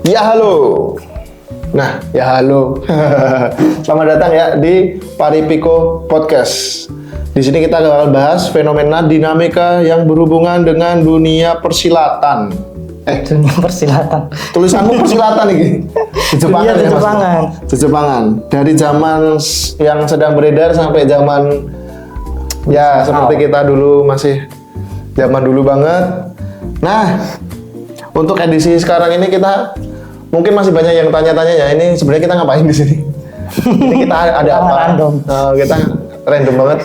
Ya halo. Nah, ya halo. Selamat datang ya di Paripiko Podcast. Di sini kita akan bahas fenomena dinamika yang berhubungan dengan dunia persilatan. Dunia persilatan. Tulisanmu persilatan ini. Jejepangan ya, Jejepangan. Jejepangan. Dari zaman yang sedang beredar sampai zaman ya seperti kita dulu, masih zaman dulu banget. Nah, untuk edisi sekarang ini kita mungkin masih banyak yang tanya-tanya ya, ini sebenarnya kita ngapain di sini? Ini kita ada apa? Random. Kita random banget.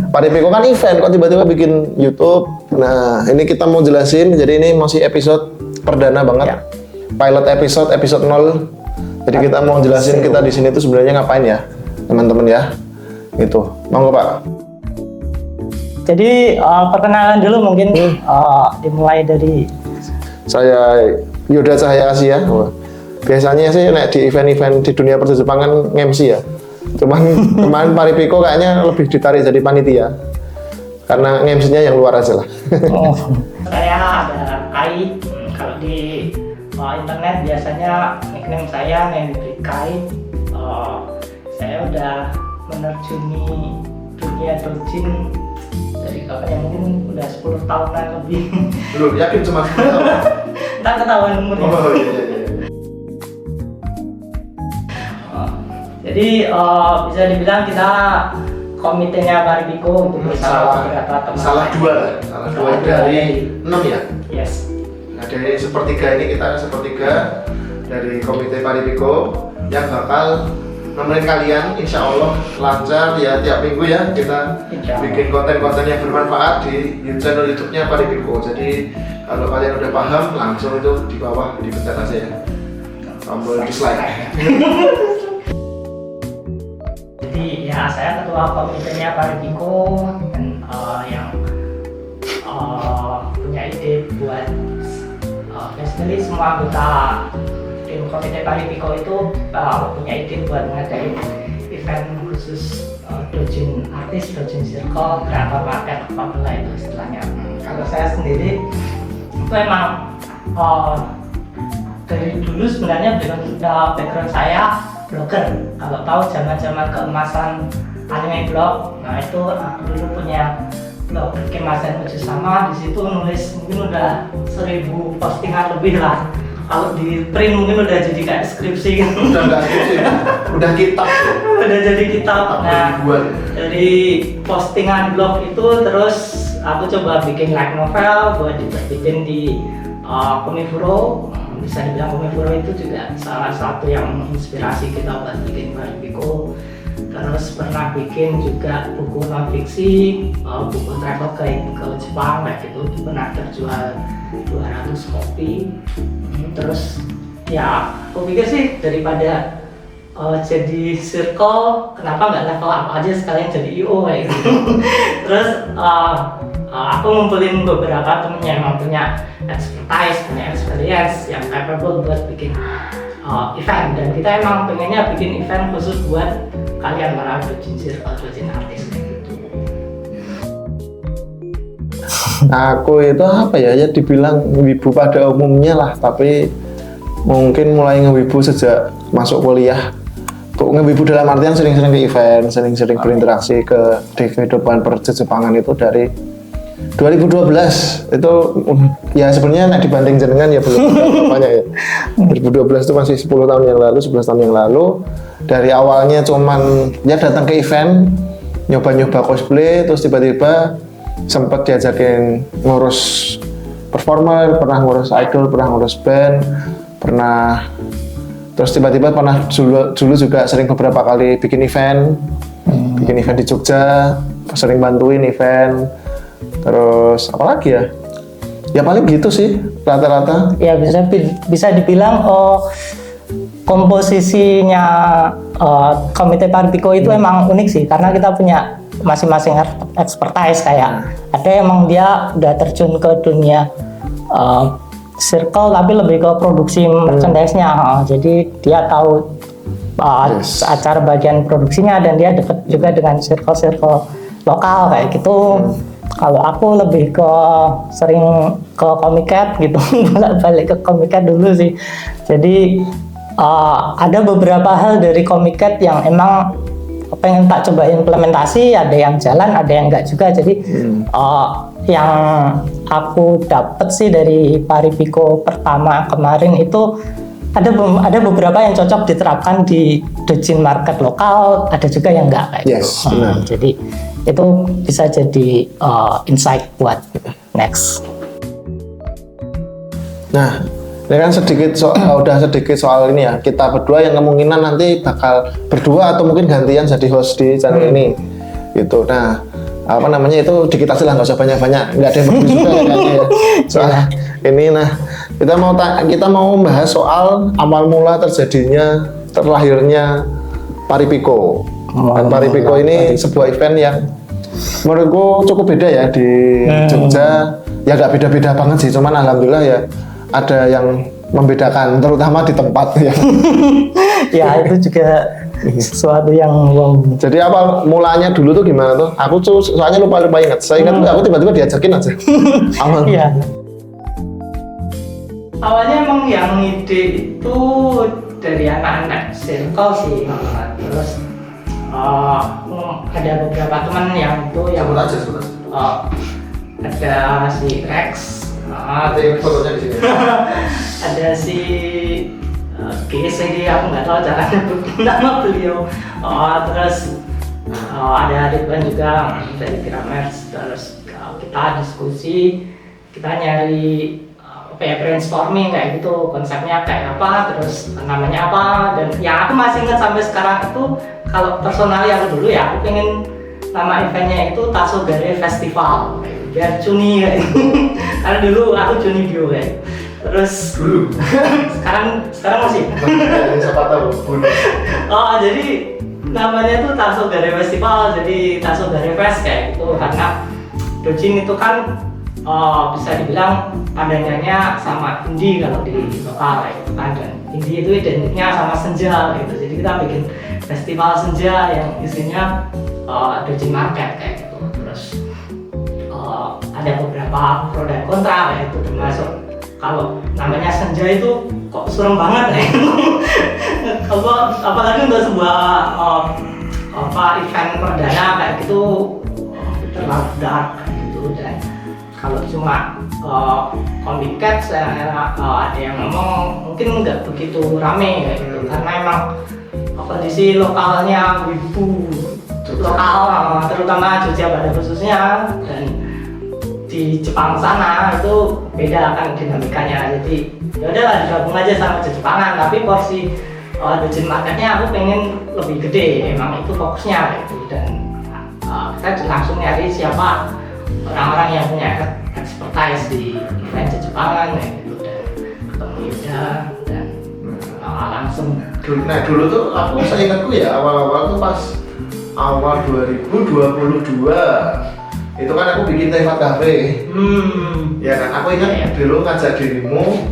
Paripiko kan event, kok tiba-tiba bikin YouTube. Nah, ini kita mau jelasin. Jadi ini masih episode perdana banget. Ya. Pilot episode 0. Jadi kita mau jelasin kita di sini tuh sebenarnya ngapain ya, teman-teman ya. Gitu. Monggo, Pak. Jadi perkenalan dulu mungkin dimulai dari Saya Yoda Cahaya Asia. Wah. Biasanya sih di event-event di dunia perjejepangan nge-MC ya. Cuman kemarin Paripiko kayaknya lebih ditarik jadi panitia. Karena nge-MC-nya yang luar aja lah. Saya ada Kai. Kalau di internet biasanya nickname saya Nendri Kai. Saya udah menerjuni dunia dojin dari kakaknya mungkin udah 10 tahunan lebih. Belum yakin cuma Ntar ketahuan umurnya. Oh iya. Jadi bisa dibilang kita komitenya Paripiko untuk bersama beberapa teman. Salah dua dari 6 ya. Yes. Nah, dari sepertiga ini kita sepertiga dari komite Paripiko yang bakal nemenin kalian, insya Allah lancar ya, tiap minggu ya kita bikin konten-konten yang bermanfaat di channel YouTube-nya Paripiko. Jadi kalau kalian udah paham, langsung itu di bawah dipencet aja ya tombol dislike. Jadi ya saya ketua komitenya Paripiko dan yang punya ide buat basically semua anggota tim komite Paripiko itu punya ide buat ngadain event khusus dojin artis, dojin circle, kreator market, apalah itu istilahnya. Kalau saya sendiri itu emang dari dulu sebenarnya background saya blogger. Kalau tahu zaman-zaman keemasan anime blog, nah itu aku dulu punya blog Kemasan Menuju Sama. Di situ nulis mungkin udah 1000 postingan lebih lah. Kalau di print mungkin udah jadi kayak skripsi kan. Udah nggak skripsi, udah kitab. Udah jadi kitab. Nah, dari postingan blog itu terus aku coba bikin light novel buat diterbitin di Komifuro. Bisa dibilang Komifuro itu juga salah satu yang menginspirasi kita buat bikin Paripiko. Terus pernah bikin juga buku non fiksi, buku travel ke Jepang kayak gitu, pernah terjual 200 kopi. Terus ya aku pikir sih daripada jadi circle, kenapa nggak level up aja sekalian jadi IO kayak gitu. Terus aku ngumpulin beberapa temen yang emang punya expertise, punya experience yang capable buat bikin event, dan kita emang pengennya bikin event khusus buat kalian para dojin circle, dojin artis kayak gitu. Aku itu apa ya dibilang wibu pada umumnya lah, tapi mungkin mulai ngewibu sejak masuk kuliah. Ngewibu dalam artian sering-sering ke event, sering-sering berinteraksi di kehidupan perjejepangan itu dari 2012 itu ya sebenarnya dibanding jenengan ya belum banyak ya. 2012 itu masih 10 tahun yang lalu, 11 tahun yang lalu. Dari awalnya cuman ya datang ke event, nyoba-nyoba cosplay, terus tiba-tiba sempat diajakin ngurus performer, pernah ngurus idol, pernah ngurus band, pernah terus tiba-tiba pernah dulu juga sering beberapa kali bikin event di Jogja, sering bantuin event. Terus apa lagi ya? Ya paling gitu sih rata-rata. Ya bisa dibilang komposisinya komite Paripiko itu emang unik sih, karena kita punya masing-masing expertise. Kayak ada emang dia udah terjun ke dunia circle tapi lebih ke produksi merchandise-nya. Jadi dia tahu acara bagian produksinya, dan dia dekat juga dengan circle-circle lokal kayak gitu. Kalau aku lebih ke sering ke Comiket gitu, bolak-balik ke Comiket dulu sih. Jadi ada beberapa hal dari Comiket yang emang pengen tak coba implementasi, ada yang jalan, ada yang enggak juga. Jadi yang aku dapet sih dari Paripico pertama kemarin itu ada beberapa yang cocok diterapkan di Dojin market lokal, ada juga yang enggak kayak Yes, gitu. benar. Jadi itu bisa jadi insight buat next. Nah, ini kan udah sedikit soal ini ya. Kita berdua yang kemungkinan nanti bakal berdua atau mungkin gantian jadi host di channel ini. Gitu. Nah, apa namanya itu dikit aja lah, nggak usah banyak-banyak. Nggak ada yang bagus juga ya kayaknya ya. Soal ini, nah kita mau membahas soal awal mula terlahirnya Paripico. Dan Paripico ini sebuah event yang menurutku cukup beda ya di Jogja. Ya nggak beda-beda banget sih, cuman alhamdulillah ya ada yang membedakan, terutama di tempat ya. Ya itu juga sesuatu yang wow. Jadi apa mulanya dulu tuh gimana tuh? Aku tuh soalnya lupa ingat. Saya ingat aku tiba-tiba diajakin aja. Awal. Iya. Awalnya emang yang ide itu dari anak-anak circle sih. Terus ada beberapa teman yang itu yang ada si Rex, fotonya di sini. ada si GSG, aku nggak tahu cara nyebut nama beliau. Terus ada Ridwan juga dari Gramers. Terus kita diskusi, kita nyari brainstorming kayak gitu, konsepnya kayak apa, terus namanya apa. Dan yang aku masih ingat sampai sekarang itu, kalau personally aku dulu ya, aku pengen nama eventnya itu Tasogare Festival, biar cuni kayak gitu. Karena dulu aku cuni bio kayak. Terus sekarang masih. Siapa tahu. Jadi namanya tuh Tasogare Festival, jadi Tasogare Fest kayak gitu, karena Dojin itu kan bisa dibilang adanya sama indie kalau di lokal gitu kan, dan indie itu identiknya sama senja gitu. Jadi kita bikin festival senja yang isinya Dojin market kayak gitu. Terus ada beberapa pro dan kontra kayak gitu, termasuk kalau namanya senja itu kok serem banget ya. Apalagi untuk sebuah event perdana kayak gitu, terlalu dark kayak gitu. Dan kalau cuma Comiket ada yang ngomong mungkin nggak begitu rame kayak gitu, karena emang kondisi lokalnya wibu lokal, terutama Jogja pada khususnya, dan di Jepang sana itu beda kan dinamikanya. Jadi ya udahlah digabung aja sama Jepangan, tapi porsi Dojin marketnya aku pengen lebih gede, emang itu fokusnya gitu. Dan kita langsung nyari siapa orang-orang yang punya expertise di event Jepangan gitu, dan ketemu Yuda dan langsung. Nah dulu tuh saya ingatku ya awal-awal tuh pas awal 2022 itu kan aku bikin Tevat Cafe. Ya kan, aku ingat dulu ngajak dirimu,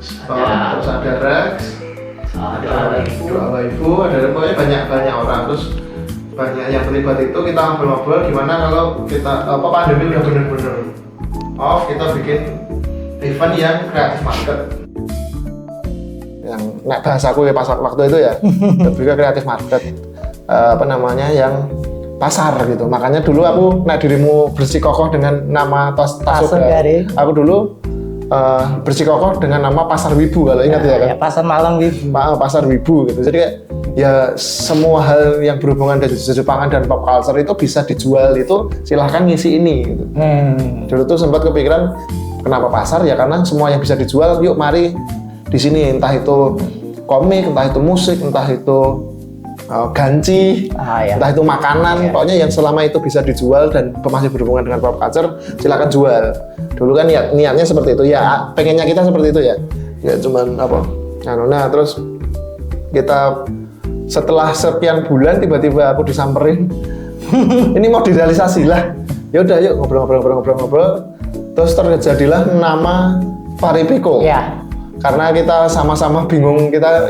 terus ada Rex, ada Ibu, ada pokoknya banyak orang, terus banyak yang terlibat. Itu kita ngobrol-ngobrol gimana kalau kita pandemi udah bener-bener off, kita bikin event yang kreatif market. Yang bahasaku ya pas waktu itu ya, lebih ke kreatif market, yang pasar gitu. Makanya dulu aku dirimu bersikokoh dengan nama Tasogare. Aku dulu bersikokoh dengan nama Pasar Wibu kalau ingat ya kan. Ya, Pasar Malam Wibu. Pasar Wibu gitu. Jadi kayak ya semua hal yang berhubungan dengan Jepangan dan pop culture itu bisa dijual, itu silahkan ngisi ini gitu. Dulu tuh sempat kepikiran kenapa pasar ya, karena semua yang bisa dijual yuk mari di sini, entah itu komik, entah itu musik, entah itu ganci, entah itu makanan, pokoknya yang selama itu bisa dijual dan masih berhubungan dengan pop culture, silakan jual. Dulu kan niatnya seperti itu ya, pengennya kita seperti itu ya. Ya cuman nah terus kita setelah sekian bulan tiba-tiba aku disamperin, ini mau direalisasi lah. Ya udah yuk ngobrol. Terus terjadilah nama Paripico. Ya. Karena kita sama-sama bingung, kita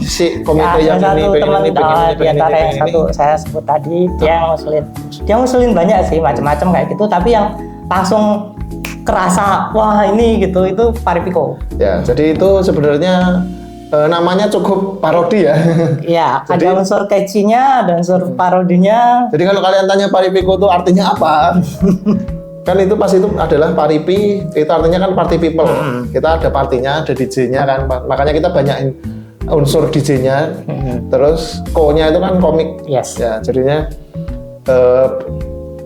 si komite ya, yang ini pengen ini. Di antara yang satu saya sebut tadi, dia yang muslim. dia ngusulin banyak sih macam-macam kayak gitu, tapi yang langsung kerasa wah ini gitu itu Paripiko. Ya, jadi itu sebenarnya namanya cukup parodi ya. Iya, Jadi- ada unsur catchy-nya, ada unsur parodinya. Jadi kalau kalian tanya Paripiko itu artinya apa? Kan itu pas itu adalah paripi, itu artinya kan party people. Kita ada partinya, ada DJ-nya kan, makanya kita banyakin unsur DJ-nya. Terus ko-nya itu kan komik. Yes. Ya, jadinya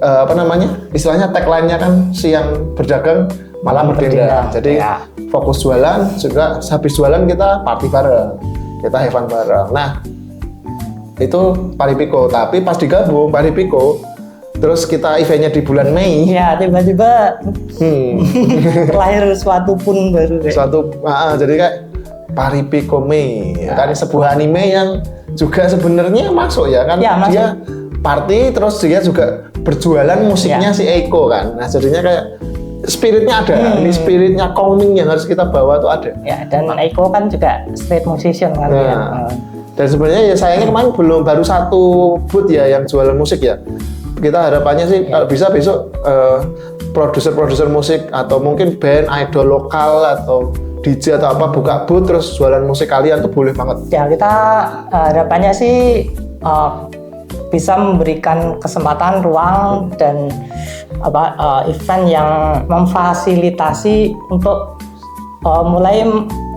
apa namanya? Istilahnya tagline-nya kan siang berdagang malam berdenda. Jadi Ya. fokus jualan juga habis jualan kita party bareng. Kita have fun bareng. Nah, itu Paripiko, tapi pas digabung Paripiko terus kita eventnya di bulan Mei. Ya, tiba-tiba lahir suatu pun baru deh. Jadi kayak Paripiko Mei kan sebuah anime yang juga sebenarnya masuk ya kan. Ya, masuk. Dia party terus dia juga berjualan musiknya si Eiko kan. Nah, jadinya kayak spiritnya ada. Ini spiritnya Kongming yang harus kita bawa tuh ada. Ya, dan Eiko kan juga street musician kan ya. Dan sebenarnya ya sayangnya kemarin baru satu booth ya yang jualan musik ya. Kita harapannya sih kalau bisa besok produser-produser musik atau mungkin band idol lokal atau DJ atau apa buka booth terus jualan musik kalian tuh boleh banget. Ya, kita harapannya sih bisa memberikan kesempatan ruang dan event yang memfasilitasi untuk mulai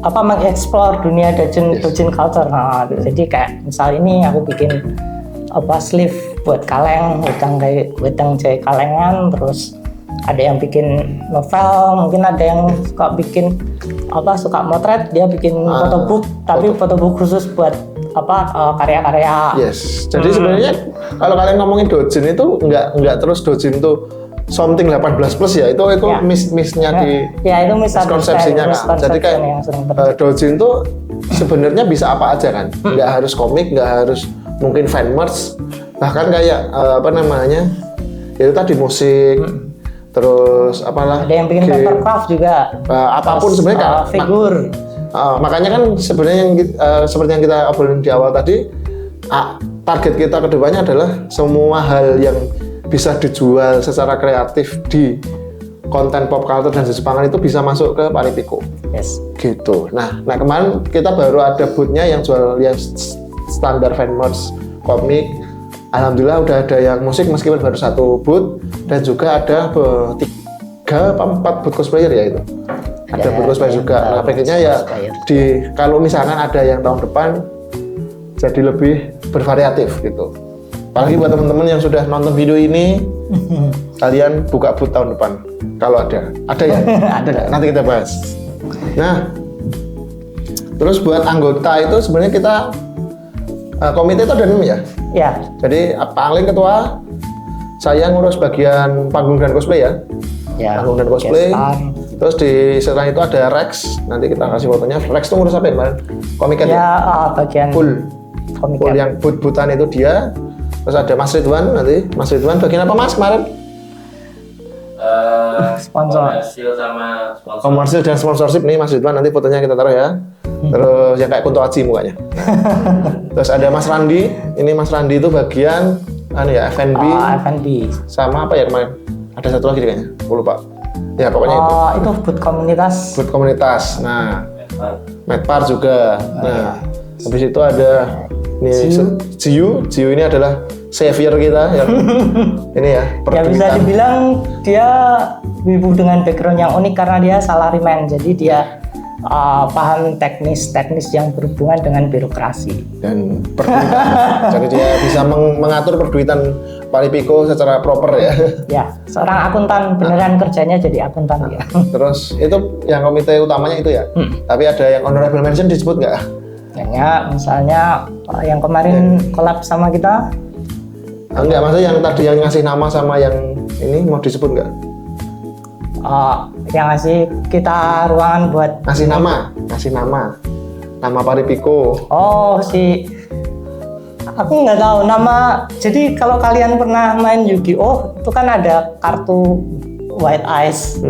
mengeksplor dunia doujin culture. Nah, jadi kayak misal ini aku bikin sleeve buat kaleng, wedang jahe kalengan, terus ada yang bikin novel, mungkin ada yang suka bikin suka motret, dia bikin photobook, tapi photobook khusus buat karya-karya. Yes. Jadi sebenarnya kalau kalian ngomongin doujin itu nggak terus doujin tuh something 18 plus ya, itu Ya. miss-nya di Ya, itu miskonsepsinya kan. Jadi kayak doujin tuh sebenarnya bisa apa aja kan, nggak harus komik, nggak harus mungkin fan merch, bahkan kayak itu tadi musik, terus apalah, ada yang bikin papercraft juga, apapun sebenarnya figur. Makanya kan sebenarnya yang seperti yang kita obrolin di awal tadi, target kita kedepannya adalah semua hal yang bisa dijual secara kreatif di konten pop culture dan Jepangan itu bisa masuk ke Paripiko. Yes. Gitu. Nah kemarin kita baru ada booth-nya yang jual yang standar fan merch, komik. Alhamdulillah udah ada yang musik meskipun baru satu booth, dan juga ada 3 apa 4 booth cosplayer ya itu. Ada booth cosplayer juga. Nah pengennya ya kalau misalkan ada yang tahun depan jadi lebih bervariatif gitu. Apalagi buat teman-teman yang sudah nonton video ini, kalian buka booth tahun depan kalau ada ya. Ada. Nanti kita bahas. Nah, terus buat anggota itu sebenarnya kita komite itu ada 6 ya. Ya. Jadi Pak Angling ketua, saya ngurus bagian panggung dan cosplay ya. Ya. Panggung dan cosplay. Terus di setelah itu ada Rex. Nanti kita kasih fotonya. Rex itu ngurus apa ya kemarin? Komiket Ya, bagian full komiket. yang but-butan itu dia. Terus ada Mas Ridwan nanti. Mas Ridwan bagian apa Mas kemarin? Sponsor. Komersil sama sponsor. Komersil dan sponsorship nih Mas Ridwan, nanti fotonya kita taruh ya. Terus yang kayak Kunto Aji mukanya. Terus ada Mas Randi. Ini Mas Randi itu bagian F&B F&B. sama apa ya kemarin? Ada satu lagi kayaknya. Aku lupa. Ya pokoknya Itu booth komunitas. Buat komunitas. Nah, Medpar juga. Nah, habis itu ada Jiu ini adalah savior kita yang ini ya. Ya bisa perduitan. dibilang dia wibu dengan background yang unik karena dia salaryman, jadi dia paham teknis yang berhubungan dengan birokrasi dan perduitan. Jadi dia bisa mengatur perduitan Paripiko secara proper ya. Ya, seorang akuntan, beneran kerjanya jadi akuntan ya. Terus itu yang komite utamanya itu ya. Tapi ada yang honorable mention disebut nggak? Ya, misalnya yang kemarin collab sama kita. Enggak, maksudnya yang tadi yang ngasih nama sama yang ini mau disebut nggak? Yang ngasih kita ruangan buat Ngasih nama Paripiko. Aku nggak tahu nama. Jadi kalau kalian pernah main Yu-Gi-Oh itu kan ada kartu White Eyes,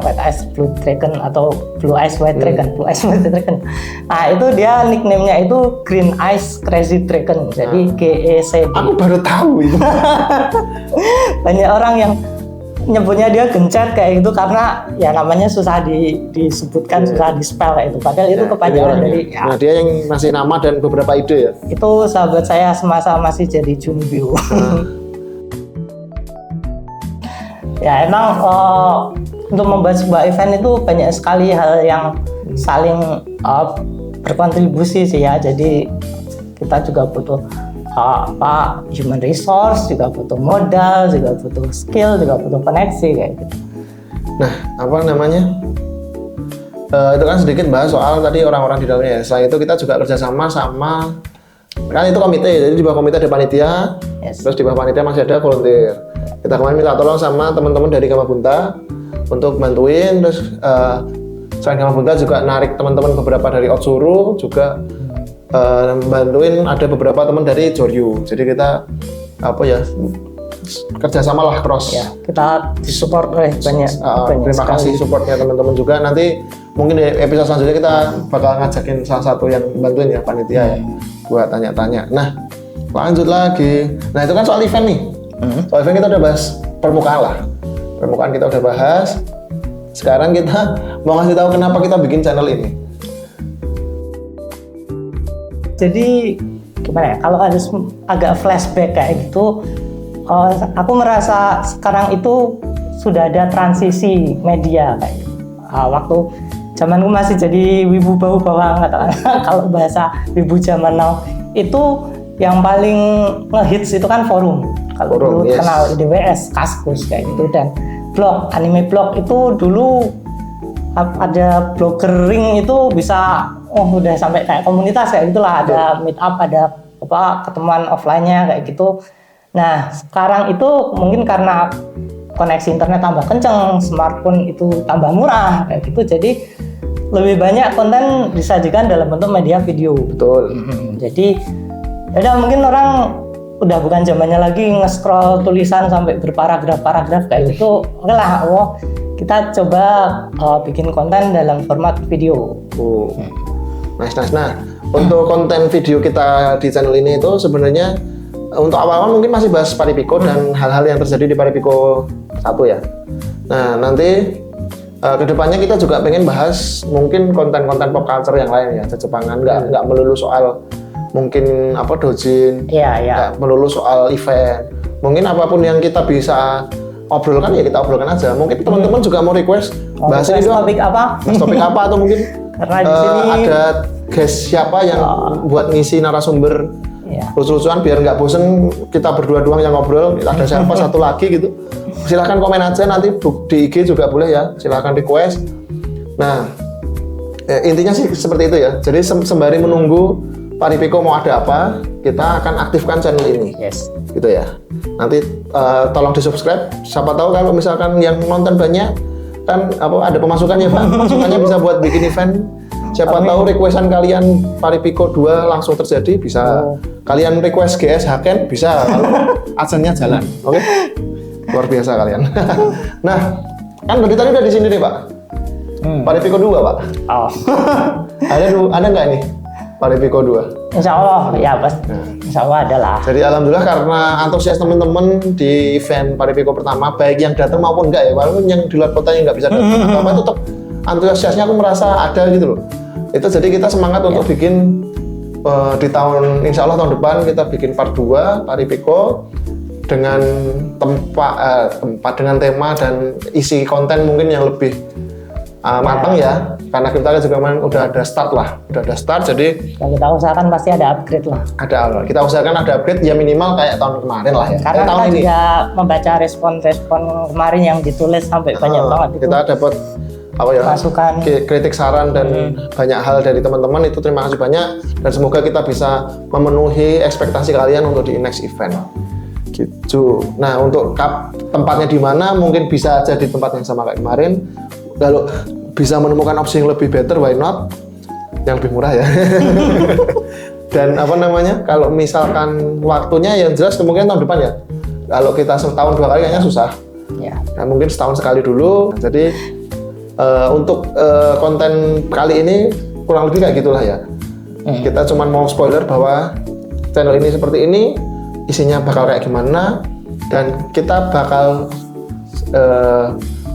White Eyes Blue Dragon atau Blue Eyes White Dragon, Blue Eyes White Dragon. Nah itu dia nickname-nya itu Green Eyes Crazy Dragon, jadi GECD. Aku baru tahu itu. Banyak orang yang nyebutnya dia gencet kayak gitu karena ya namanya susah disebutkan, susah di-spell kayak itu. Padahal itu kepanjangan dari. Nah dia yang ngasih nama dan beberapa ide ya. Itu sahabat saya semasa masih jadi Junbyu. Ya emang untuk membuat sebuah event itu banyak sekali hal yang saling berkontribusi sih ya. Jadi kita juga butuh human resource, juga butuh modal, juga butuh skill, juga butuh koneksi kayak gitu. Nah apa namanya? Itu kan sedikit bahas soal tadi orang-orang di dalamnya. Selain itu kita juga kerjasama sama kan itu komite, jadi di bawah komite ada panitia, terus di bawah panitia masih ada volunteer. Kita kemarin minta tolong sama teman-teman dari Gamabunta untuk bantuin, terus selain Gamabunta juga narik teman-teman beberapa dari Otsuru juga bantuin, ada beberapa teman dari Joryu. Jadi kita kerjasama lah cross. Ya, kita disupport oleh banyak terima kasih supportnya teman-teman juga. Nanti mungkin di episode selanjutnya kita bakal ngajakin salah satu yang bantuin ya panitia ya buat tanya-tanya. Nah lanjut lagi. Nah itu kan soal event nih. Soal event kita udah bahas permukaan lah. Permukaan kita udah bahas. Sekarang kita mau ngasih tahu kenapa kita bikin channel ini. Jadi gimana ya? Kalau ada agak flashback kayak gitu, aku merasa sekarang itu sudah ada transisi media kayak gitu. Waktu zamanku masih jadi wibu bau bawang kalau bahasa wibu zaman now itu yang paling ngehits itu kan forum. Kalau dulu kenal IDWS, Kaskus kayak gitu, dan blog, anime blog itu dulu ada bloggering itu bisa udah sampai kayak komunitas kayak gitulah, ada meet up, ada ketemuan offline-nya kayak gitu. Nah, sekarang itu mungkin karena koneksi internet tambah kenceng, smartphone itu tambah murah kayak gitu, jadi lebih banyak konten disajikan dalam bentuk media video. Betul. Jadi ya mungkin orang udah bukan zamannya lagi nge-scroll tulisan sampai berparagraf-paragraf kayak gitu. Oke lah, kita coba bikin konten dalam format video. Nice. Nah, untuk konten video kita di channel ini itu sebenarnya untuk awal-awal mungkin masih bahas Paripiko dan hal-hal yang terjadi di Paripiko 1 ya. Nah, nanti kedepannya kita juga pengen bahas mungkin konten-konten pop culture yang lain ya, Jepangan, nggak melulu soal mungkin dojin, nggak melulu soal event. Mungkin apapun yang kita bisa obrolkan ya kita obrolkan aja. Mungkin teman-teman juga mau request bahas ini dong. Topik apa atau mungkin karena di sini ada guest siapa yang buat ngisi narasumber lucu-lucuan biar nggak bosen kita berdua doang yang ngobrol. Ada siapa satu lagi gitu. Silahkan komen aja nanti di IG juga boleh ya. Silahkan request. Nah intinya sih seperti itu ya. Jadi sembari menunggu Paripiko mau ada apa, kita akan aktifkan channel ini. Gitu ya. Nanti tolong di subscribe. Siapa tahu kalau misalkan yang nonton banyak kan ada pemasukannya Pak. Pemasukannya bisa buat bikin event. Siapa tahu requestan kalian Paripiko 2 langsung terjadi, bisa kalian request GS Haken bisa kalau adsense-nya jalan. Oke? Luar biasa kalian. Nah, kan dari tadi udah di sini nih Pak. Paripiko 2 Pak. Ada nggak nih Paripiko 2? Insya Allah ya Mas. Insya Allah ada lah. Jadi alhamdulillah karena antusias teman-teman di event Paripiko pertama, baik yang datang maupun enggak ya, walaupun yang di luar kota yang nggak bisa datang, apa tetap antusiasnya aku merasa ada gitu loh. Itu jadi kita semangat untuk bikin di tahun insya Allah tahun depan kita bikin part 2 Paripiko dengan tempat dengan tema dan isi konten mungkin yang lebih matang ya, karena kita juga udah ada start jadi yang kita usahakan pasti ada upgrade lah. Kita usahakan ada upgrade ya minimal kayak tahun kemarin lah ya. Karena tahun kita ini juga membaca respon kemarin yang ditulis sampai banyak banget itu. Kita dapat masukan, kritik, saran dan banyak hal dari teman-teman itu terima kasih banyak dan semoga kita bisa memenuhi ekspektasi kalian untuk di next event. Gitu. Nah untuk tempatnya di mana mungkin bisa jadi tempat yang sama kayak kemarin. Kalau bisa menemukan opsi yang lebih better, why not? Yang lebih murah ya. Dan kalau misalkan waktunya yang jelas kemungkinan tahun depan ya. Kalau kita setahun 2 kali kayaknya susah. Ya. Nah, mungkin setahun sekali dulu. Jadi untuk konten kali ini kurang lebih kayak gitulah ya. Kita cuma mau spoiler bahwa channel ini seperti ini, isinya bakal kayak gimana, dan kita bakal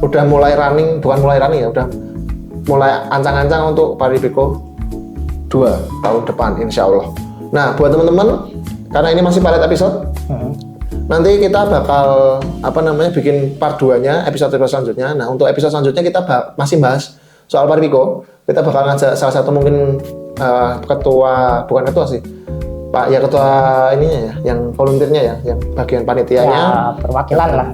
udah mulai running, bukan mulai running ya, udah mulai ancang-ancang untuk Paribeko 2 tahun depan insya Allah. Nah, buat teman-teman, karena ini masih pilot episode, nanti kita bakal bikin part 2-nya, episode selanjutnya. Nah, untuk episode selanjutnya kita masih bahas soal Paribeko. Kita bakal ngajak salah satu mungkin ketua, bukan ketua sih, Pak, ya ketua ininya ya, yang volunteernya ya, yang bagian panitianya,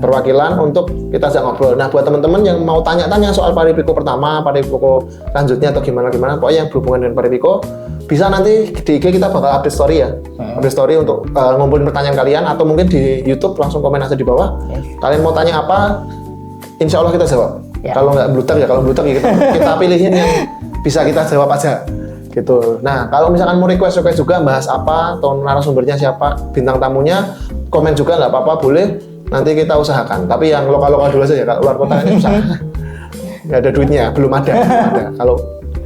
perwakilan untuk kita ajak ngobrol. Nah, buat teman-teman yang mau tanya-tanya soal Paribeko pertama, Paribeko selanjutnya atau gimana, pokoknya yang berhubungan dengan Paribeko, bisa nanti di IG kita bakal update story ya, update story untuk ngumpulin pertanyaan kalian, atau mungkin di YouTube langsung komen aja di bawah. Kalian mau tanya apa, insya Allah kita jawab. Kalau nggak bluter ya, kita pilihin yang bisa kita jawab aja. Gitu. Nah, kalau misalkan mau request juga bahas apa, atau narasumbernya siapa, bintang tamunya, komen juga nggak apa-apa, boleh. Nanti kita usahakan. Tapi yang lokal-lokal dulu aja ya, kalau luar kota ini susah. Nggak ada duitnya, belum ada. Kalau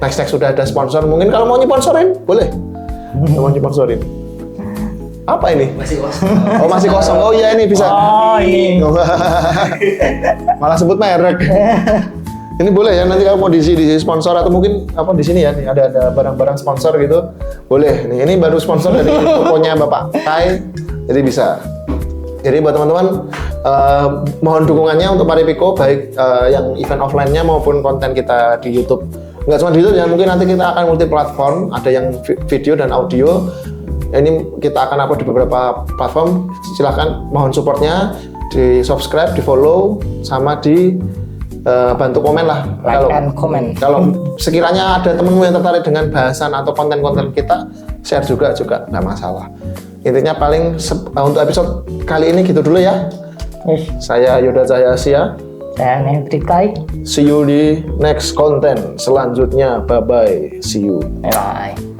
next sudah ada sponsor, mungkin kalau mau sponsorin, boleh. Mau sponsorin. Apa ini? Masih kosong. Oh, masih kosong. Oh iya, ini bisa. Oh, ini. Malah sebut merek. Ini boleh ya, nanti kalau mau diisi sponsor atau mungkin di sini ya, nih ada barang-barang sponsor gitu, boleh. Nih, ini baru sponsor dari tokonya Bapak Kai, jadi bisa. Jadi buat teman-teman, mohon dukungannya untuk Paribeko, baik yang event offline-nya maupun konten kita di YouTube. Nggak cuma di YouTube ya, mungkin nanti kita akan multi platform, ada yang video dan audio. Ini kita akan upload di beberapa platform. Silahkan mohon supportnya, di subscribe, di follow, sama di bantu komen lah, kalau sekiranya ada temenmu yang tertarik dengan bahasan atau konten-konten kita, share juga nggak masalah. Intinya paling untuk episode kali ini gitu dulu ya. Saya Yoda Cahyasia, saya Hendrik Kai. See you di next konten selanjutnya. Bye bye, see you. Bye bye.